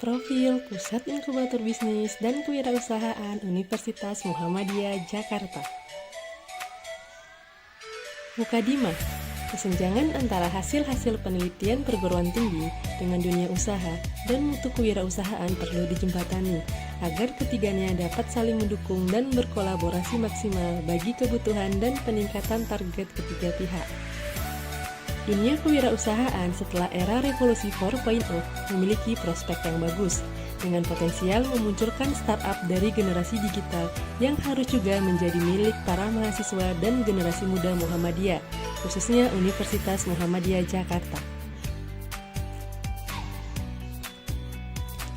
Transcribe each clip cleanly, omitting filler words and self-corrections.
Profil Pusat Inkubator Bisnis dan Kewirausahaan Universitas Muhammadiyah Jakarta. Mukadimah, kesenjangan antara hasil-hasil penelitian perguruan tinggi dengan dunia usaha dan mutu kewirausahaan perlu dijembatani agar ketiganya dapat saling mendukung dan berkolaborasi maksimal bagi kebutuhan dan peningkatan target ketiga pihak. Dunia kewirausahaan setelah era revolusi 4.0 memiliki prospek yang bagus, dengan potensial memunculkan startup dari generasi digital yang harus juga menjadi milik para mahasiswa dan generasi muda Muhammadiyah, khususnya Universitas Muhammadiyah Jakarta.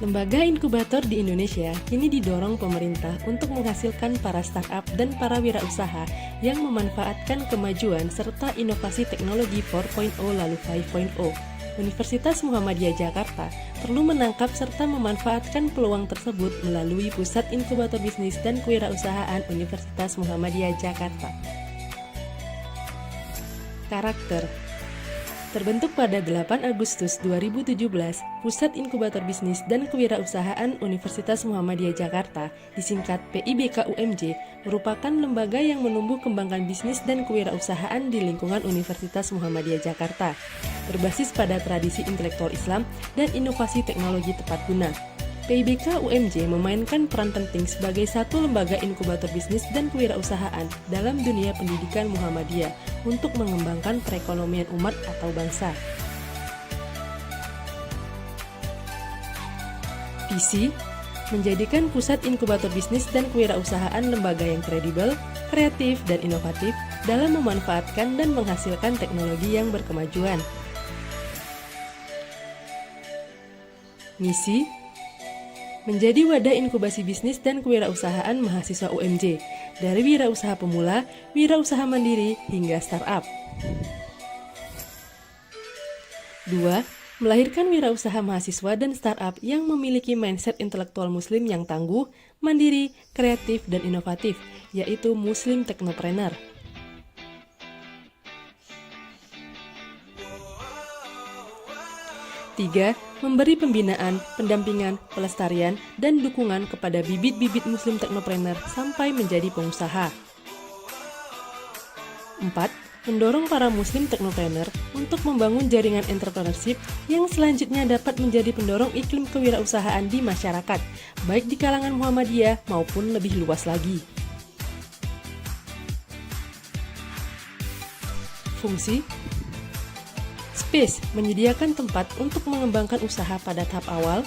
Lembaga inkubator di Indonesia kini didorong pemerintah untuk menghasilkan para startup dan para wirausaha yang memanfaatkan kemajuan serta inovasi teknologi 4.0 lalu 5.0. Universitas Muhammadiyah Jakarta perlu menangkap serta memanfaatkan peluang tersebut melalui Pusat Inkubator Bisnis dan Kewirausahaan Universitas Muhammadiyah Jakarta. Karakter. Terbentuk pada 8 Agustus 2017, Pusat Inkubator Bisnis dan Kewirausahaan Universitas Muhammadiyah Jakarta, disingkat PIBK UMJ, merupakan lembaga yang menumbuh kembangkan bisnis dan kewirausahaan di lingkungan Universitas Muhammadiyah Jakarta, berbasis pada tradisi intelektual Islam dan inovasi teknologi tepat guna. PIBK UMJ memainkan peran penting sebagai satu lembaga inkubator bisnis dan kewirausahaan dalam dunia pendidikan Muhammadiyah untuk mengembangkan perekonomian umat atau bangsa. Visi menjadikan Pusat Inkubator Bisnis dan Kewirausahaan lembaga yang kredibel, kreatif, dan inovatif dalam memanfaatkan dan menghasilkan teknologi yang berkemajuan. Misi menjadi wadah inkubasi bisnis dan kewirausahaan mahasiswa UMJ, dari wirausaha pemula, wirausaha mandiri, hingga startup. 2. Melahirkan wirausaha mahasiswa dan startup yang memiliki mindset intelektual muslim yang tangguh, mandiri, kreatif, dan inovatif, yaitu Muslim Technopreneur. 3. Memberi pembinaan, pendampingan, pelestarian, dan dukungan kepada bibit-bibit Muslim Technopreneur sampai menjadi pengusaha. 4. Mendorong para Muslim Technopreneur untuk membangun jaringan entrepreneurship yang selanjutnya dapat menjadi pendorong iklim kewirausahaan di masyarakat, baik di kalangan Muhammadiyah maupun lebih luas lagi. Fungsi Space menyediakan tempat untuk mengembangkan usaha pada tahap awal.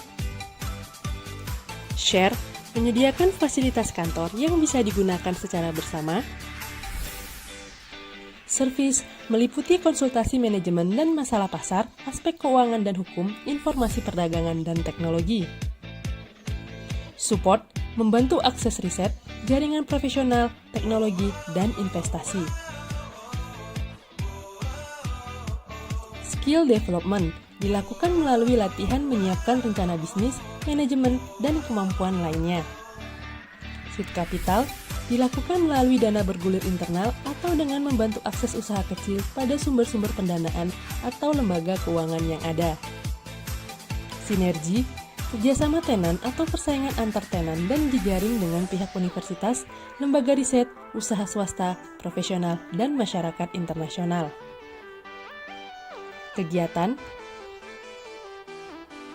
Share menyediakan fasilitas kantor yang bisa digunakan secara bersama. Service meliputi konsultasi manajemen dan masalah pasar, aspek keuangan dan hukum, informasi perdagangan dan teknologi. Support membantu akses riset, jaringan profesional, teknologi, dan investasi. Skill development dilakukan melalui latihan menyiapkan rencana bisnis, manajemen, dan kemampuan lainnya. Seed capital dilakukan melalui dana bergulir internal atau dengan membantu akses usaha kecil pada sumber-sumber pendanaan atau lembaga keuangan yang ada. Sinergi, kerjasama tenan atau persaingan antar tenan dan jejaring dengan pihak universitas, lembaga riset, usaha swasta, profesional, dan masyarakat internasional. Kegiatan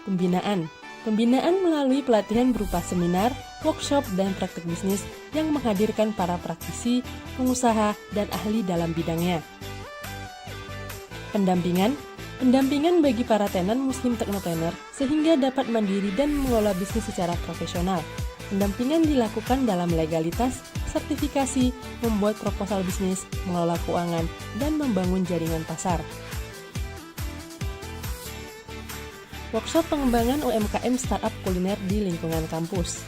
Pembinaan melalui pelatihan berupa seminar, workshop, dan praktik bisnis yang menghadirkan para praktisi, pengusaha, dan ahli dalam bidangnya. Pendampingan bagi para tenan Muslim Technopreneur sehingga dapat mandiri dan mengelola bisnis secara profesional. Pendampingan dilakukan dalam legalitas, sertifikasi, membuat proposal bisnis, mengelola keuangan, dan membangun jaringan pasar. Workshop pengembangan UMKM startup kuliner di lingkungan kampus.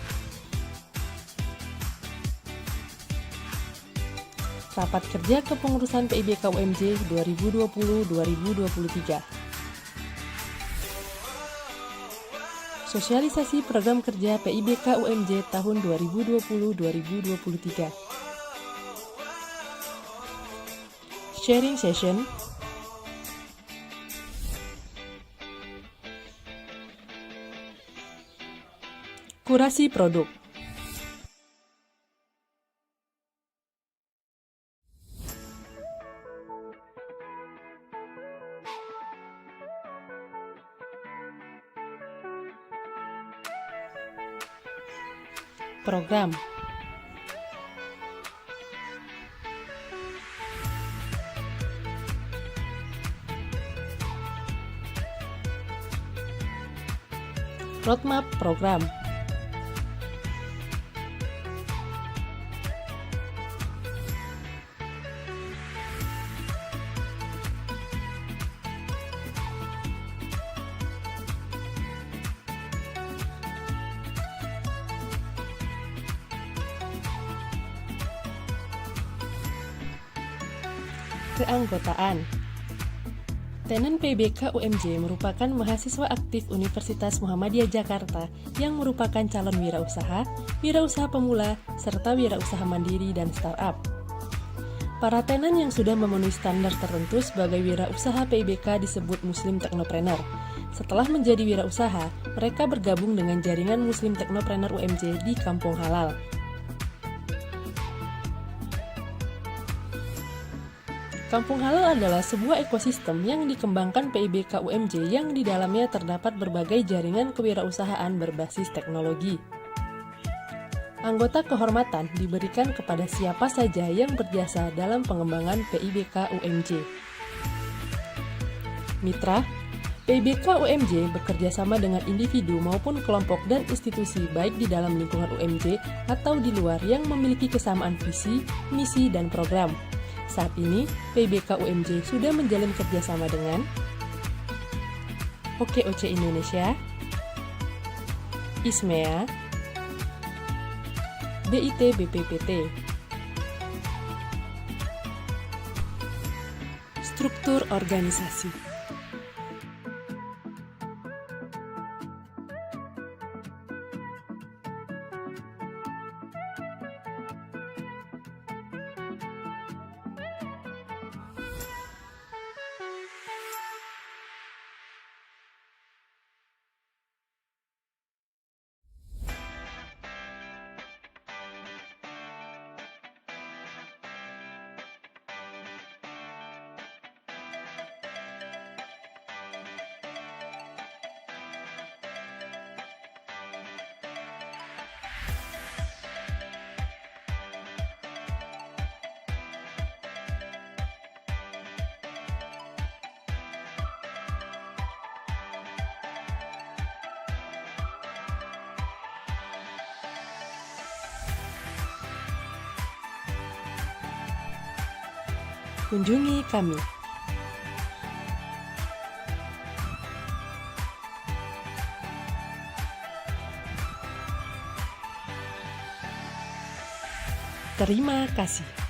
Rapat kerja kepengurusan PIBK UMJ 2020-2023. Sosialisasi program kerja PIBK UMJ tahun 2020-2023. Sharing session. Kurasi produk. Program. Roadmap program. Keanggotaan. Tenan PBK UMJ merupakan mahasiswa aktif Universitas Muhammadiyah Jakarta yang merupakan calon wirausaha, wirausaha pemula, serta wirausaha mandiri dan startup. Para tenan yang sudah memenuhi standar tertentu sebagai wirausaha PBK disebut Muslim Technopreneur. Setelah menjadi wirausaha, mereka bergabung dengan jaringan Muslim Technopreneur UMJ di Kampung Halal. Kampung Halal adalah sebuah ekosistem yang dikembangkan PIBK UMJ yang di dalamnya terdapat berbagai jaringan kewirausahaan berbasis teknologi. Anggota kehormatan diberikan kepada siapa saja yang berjasa dalam pengembangan PIBK UMJ. Mitra, PIBK UMJ bekerja sama dengan individu maupun kelompok dan institusi baik di dalam lingkungan UMJ atau di luar yang memiliki kesamaan visi, misi, dan program. Saat ini, PIBK UMJ sudah menjalin kerjasama dengan OKOC Indonesia, ISMEA, BIT BPPT. Struktur organisasi. Kunjungi kami. Terima kasih.